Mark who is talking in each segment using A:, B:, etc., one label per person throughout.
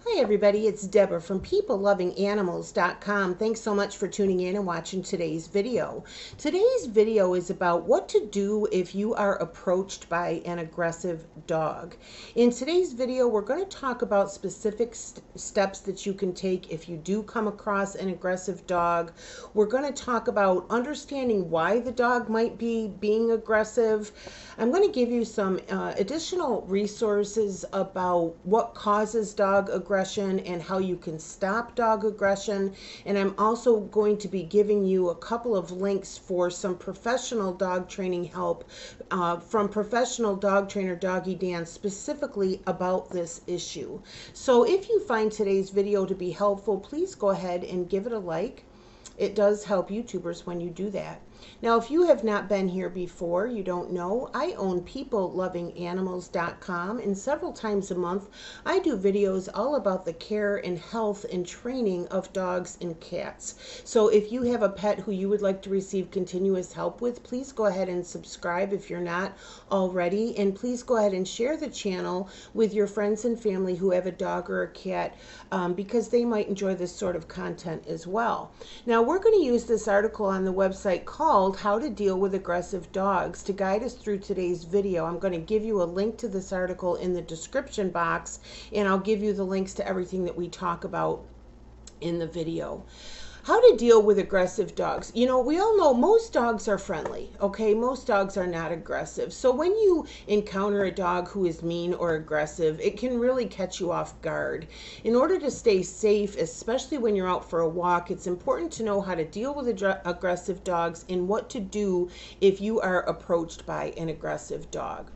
A: Hi everybody, it's Deborah from PeopleLovingAnimals.com. Thanks so much for tuning in and watching today's video. Today's video is about what to do if you are approached by an aggressive dog. In today's video, we're going to talk about specific steps that you can take if you do come across an aggressive dog. We're going to talk about understanding why the dog might be being aggressive. I'm going to give you some additional resources about what causes dog aggression and how you can stop dog aggression. And I'm also going to be giving you a couple of links for some professional dog training help from professional dog trainer Doggy Dan specifically about this issue. So if you find today's video to be helpful, please go ahead and give it a like. It does help YouTubers when you do that. Now, if you have not been here before, you don't know, I own PeopleLovingAnimals.com, and several times a month I do videos all about the care and health and training of dogs and cats. So if you have a pet who you would like to receive continuous help with, please go ahead and subscribe if you're not already, and please go ahead and share the channel with your friends and family who have a dog or a cat because they might enjoy this sort of content as well. Now, we're going to use this article on the website called How to Deal with Aggressive Dogs to guide us through today's video. I'm going to give you a link to this article in the description box, and I'll give you the links to everything that we talk about in the video. How to deal with aggressive dogs. You know, we all know most dogs are friendly, okay? Most dogs are not aggressive. So when you encounter a dog who is mean or aggressive, it can really catch you off guard. In order to stay safe, especially when you're out for a walk, it's important to know how to deal with aggressive dogs and what to do if you are approached by an aggressive dog.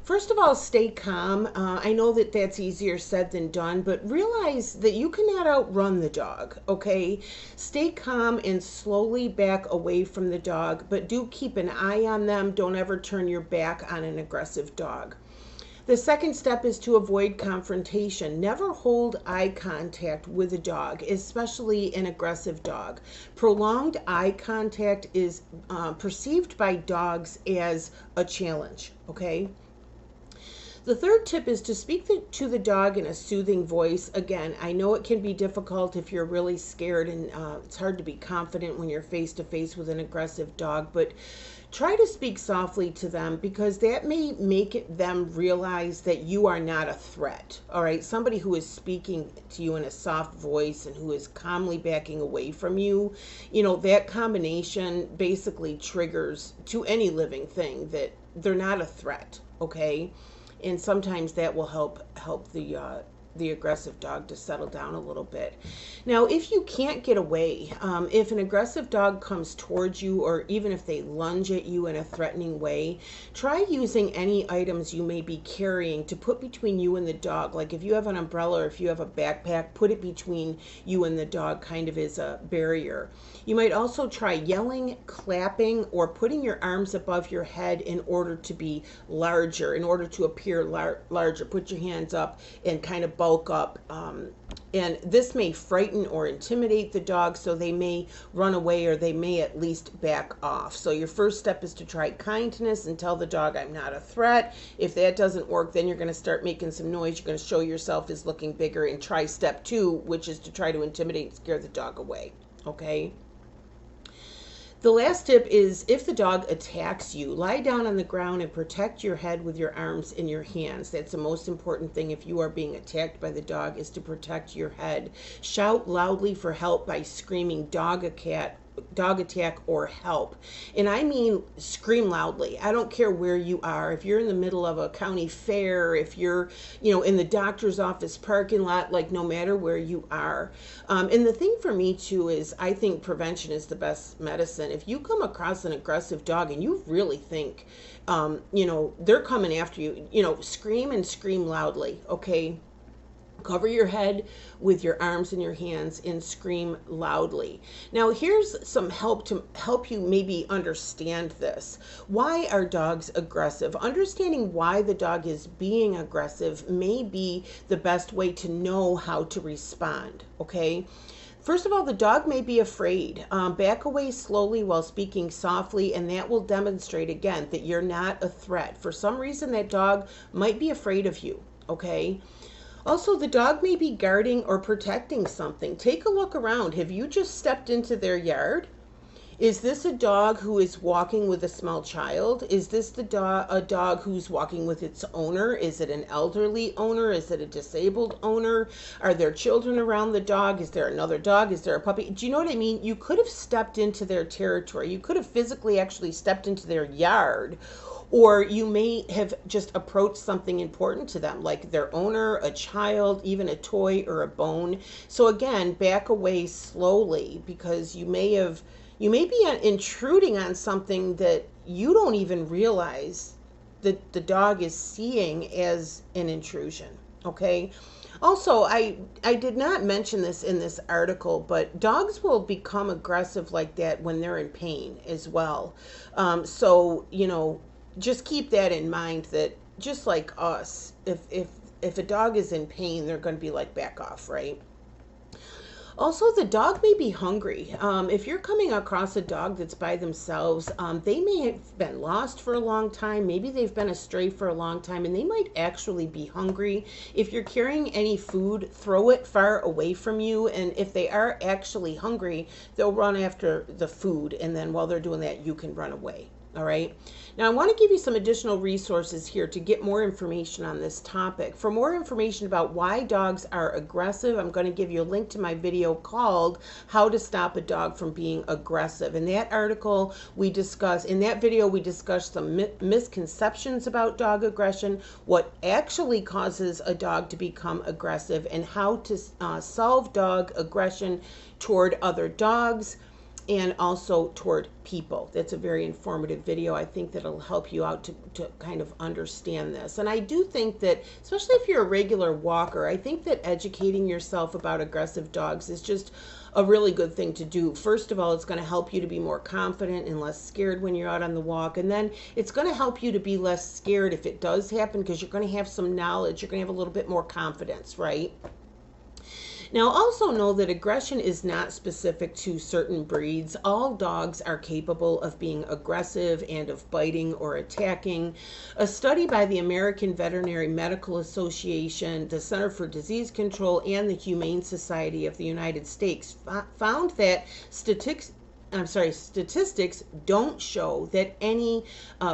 A: First of all, stay calm. I know that that's easier said than done, but realize that you cannot outrun the dog, okay? Stay calm and slowly back away from the dog, but do keep an eye on them. Don't ever turn your back on an aggressive dog. The second step is to avoid confrontation. Never hold eye contact with a dog, especially an aggressive dog. Prolonged eye contact is perceived by dogs as a challenge, okay? The third tip is to speak to the dog in a soothing voice. Again, I know it can be difficult if you're really scared and it's hard to be confident when you're face to face with an aggressive dog, but try to speak softly to them because that may make them realize that you are not a threat. All right, somebody who is speaking to you in a soft voice and who is calmly backing away from you, you know, that combination basically triggers to any living thing that they're not a threat, okay? And sometimes that will help the aggressive dog to settle down a little bit. Now, if you can't get away, if an aggressive dog comes towards you, or even if they lunge at you in a threatening way, try using any items you may be carrying to put between you and the dog. Like if you have an umbrella or if you have a backpack, put it between you and the dog, kind of as a barrier. You might also try yelling, clapping, or putting your arms above your head in order to be larger, in order to appear larger. Put your hands up and kind of bulk up. And this may frighten or intimidate the dog, so they may run away or they may at least back off. So your first step is to try kindness and tell the dog, I'm not a threat. If that doesn't work, then you're going to start making some noise. You're going to show yourself as looking bigger and try step 2, which is to try to intimidate and scare the dog away. Okay? The last tip is if the dog attacks you, lie down on the ground and protect your head with your arms and your hands. That's the most important thing if you are being attacked by the dog, is to protect your head. Shout loudly for help by screaming dog attack or help. And I mean scream loudly. I don't care where you are. If you're in the middle of a county fair, if you're, you know, in the doctor's office parking lot, like no matter where you are. And the thing for me too is I think prevention is the best medicine. If you come across an aggressive dog and you really think, you know, they're coming after you, you know, scream and scream loudly, okay? Cover your head with your arms and your hands and scream loudly. Now, here's some help to help you maybe understand this. Why are dogs aggressive? Understanding why the dog is being aggressive may be the best way to know how to respond, okay? First of all, the dog may be afraid. Back away slowly while speaking softly, and that will demonstrate again that you're not a threat. For some reason, that dog might be afraid of you, okay? Also, the dog may be guarding or protecting something. Take a look around. Have you just stepped into their yard? Is this a dog who is walking with a small child? Is this a dog who's walking with its owner? Is it an elderly owner? Is it a disabled owner? Are there children around the dog? Is there another dog? Is there a puppy? Do you know what I mean? You could have stepped into their territory. You could have physically actually stepped into their yard. Or you may have just approached something important to them, like their owner, a child, even a toy or a bone. So again, back away slowly, because you may be intruding on something that you don't even realize that the dog is seeing as an intrusion. Okay. Also, I did not mention this in this article, but dogs will become aggressive like that when they're in pain as well. So, just keep that in mind, that just like us, if a dog is in pain, they're going to be like, back off, right? Also, the dog may be hungry. If you're coming across a dog that's by themselves, they may have been lost for a long time. Maybe they've been astray for a long time, and they might actually be hungry. If you're carrying any food, throw it far away from you. And if they are actually hungry, they'll run after the food. And then while they're doing that, you can run away. All right. Now, I want to give you some additional resources here to get more information on this topic. For more information about why dogs are aggressive, I'm going to give you a link to my video called How to Stop a Dog from Being Aggressive. In that article, in that video, we discuss some misconceptions about dog aggression, what actually causes a dog to become aggressive, and how to solve dog aggression toward other dogs and also toward people. That's a very informative video. I think that'll help you out to kind of understand this. And I do think that, especially if you're a regular walker, I think that educating yourself about aggressive dogs is just a really good thing to do. First of all, it's going to help you to be more confident and less scared when you're out on the walk. And then it's going to help you to be less scared if it does happen, because you're going to have some knowledge. You're going to have a little bit more confidence, right? Now, also know that aggression is not specific to certain breeds. All dogs are capable of being aggressive and of biting or attacking. A study by the American Veterinary Medical Association, the Center for Disease Control, and the Humane Society of the United States found that statistics don't show that any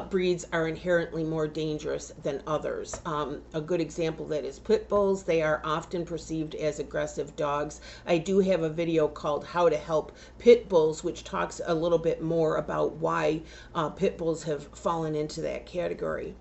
A: breeds are inherently more dangerous than others. A good example of that is pit bulls. They are often perceived as aggressive dogs. I do have a video called How to Help Pit Bulls, which talks a little bit more about why pit bulls have fallen into that category.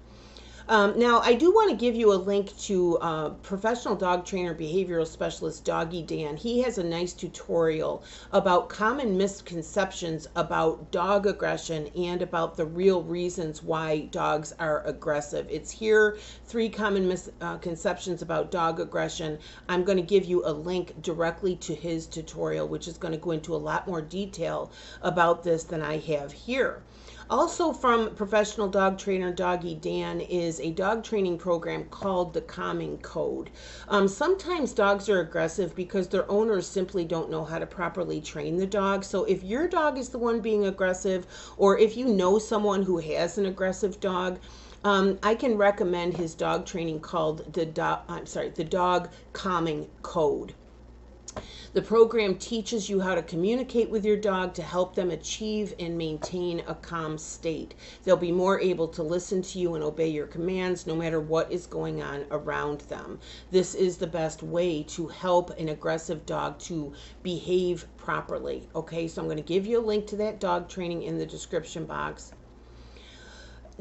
A: Now, I do want to give you a link to professional dog trainer, behavioral specialist Doggy Dan. He has a nice tutorial about common misconceptions about dog aggression and about the real reasons why dogs are aggressive. It's here, 3 common misconceptions about dog aggression. I'm going to give you a link directly to his tutorial, which is going to go into a lot more detail about this than I have here. Also from professional dog trainer Doggy Dan is a dog training program called the Calming Code. Sometimes dogs are aggressive because their owners simply don't know how to properly train the dog. So if your dog is the one being aggressive, or if you know someone who has an aggressive dog, I can recommend his dog training called the Dog Calming Code. The program teaches you how to communicate with your dog to help them achieve and maintain a calm state. They'll be more able to listen to you and obey your commands no matter what is going on around them. This is the best way to help an aggressive dog to behave properly. Okay, so I'm going to give you a link to that dog training in the description box.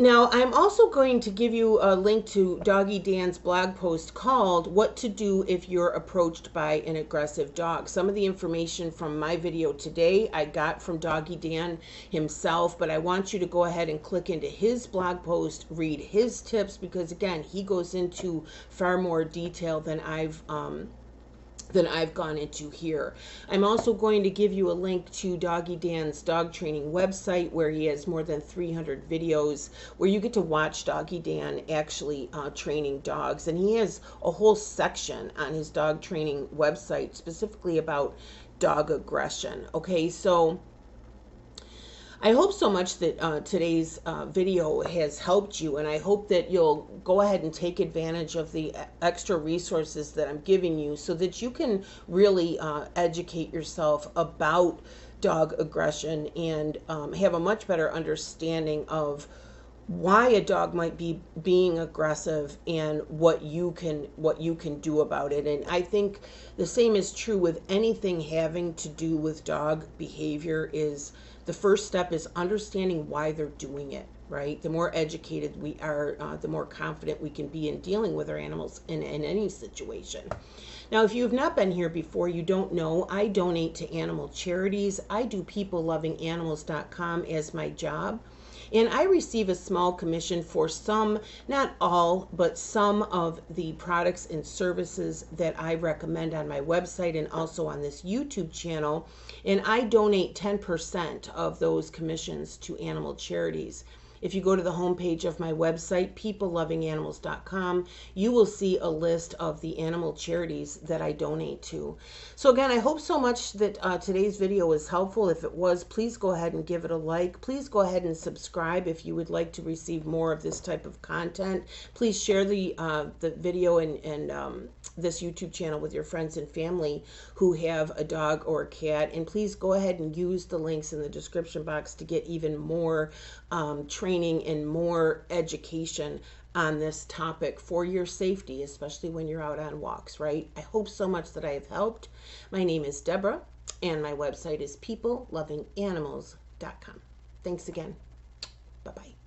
A: Now, I'm also going to give you a link to Doggy Dan's blog post called What to Do If You're Approached by an Aggressive Dog. Some of the information from my video today I got from Doggy Dan himself, but I want you to go ahead and click into his blog post, read his tips, because again, he goes into far more detail than I've gone into here. I'm also going to give you a link to Doggy Dan's dog training website, where he has more than 300 videos where you get to watch Doggy Dan actually training dogs. And he has a whole section on his dog training website specifically about dog aggression. Okay, so I hope so much that today's video has helped you, and I hope that you'll go ahead and take advantage of the extra resources that I'm giving you so that you can really educate yourself about dog aggression and have a much better understanding of why a dog might be being aggressive and what you can do about it. And I think the same is true with anything having to do with dog behavior. Is the first step is understanding why they're doing it, right? The more educated we are, the more confident we can be in dealing with our animals in any situation. Now, if you have not been here before, you don't know, I donate to animal charities. I do peoplelovinganimals.com as my job. And I receive a small commission for some, not all, but some of the products and services that I recommend on my website and also on this YouTube channel. And I donate 10% of those commissions to animal charities. If you go to the homepage of my website, peoplelovinganimals.com, you will see a list of the animal charities that I donate to. So again, I hope so much that today's video was helpful. If it was, please go ahead and give it a like. Please go ahead and subscribe if you would like to receive more of this type of content. Please share the video and this YouTube channel with your friends and family who have a dog or a cat. And please go ahead and use the links in the description box to get even more training and more education on this topic for your safety, especially when you're out on walks, right? I hope so much that I have helped. My name is Deborah, and my website is peoplelovinganimals.com. Thanks again. Bye-bye.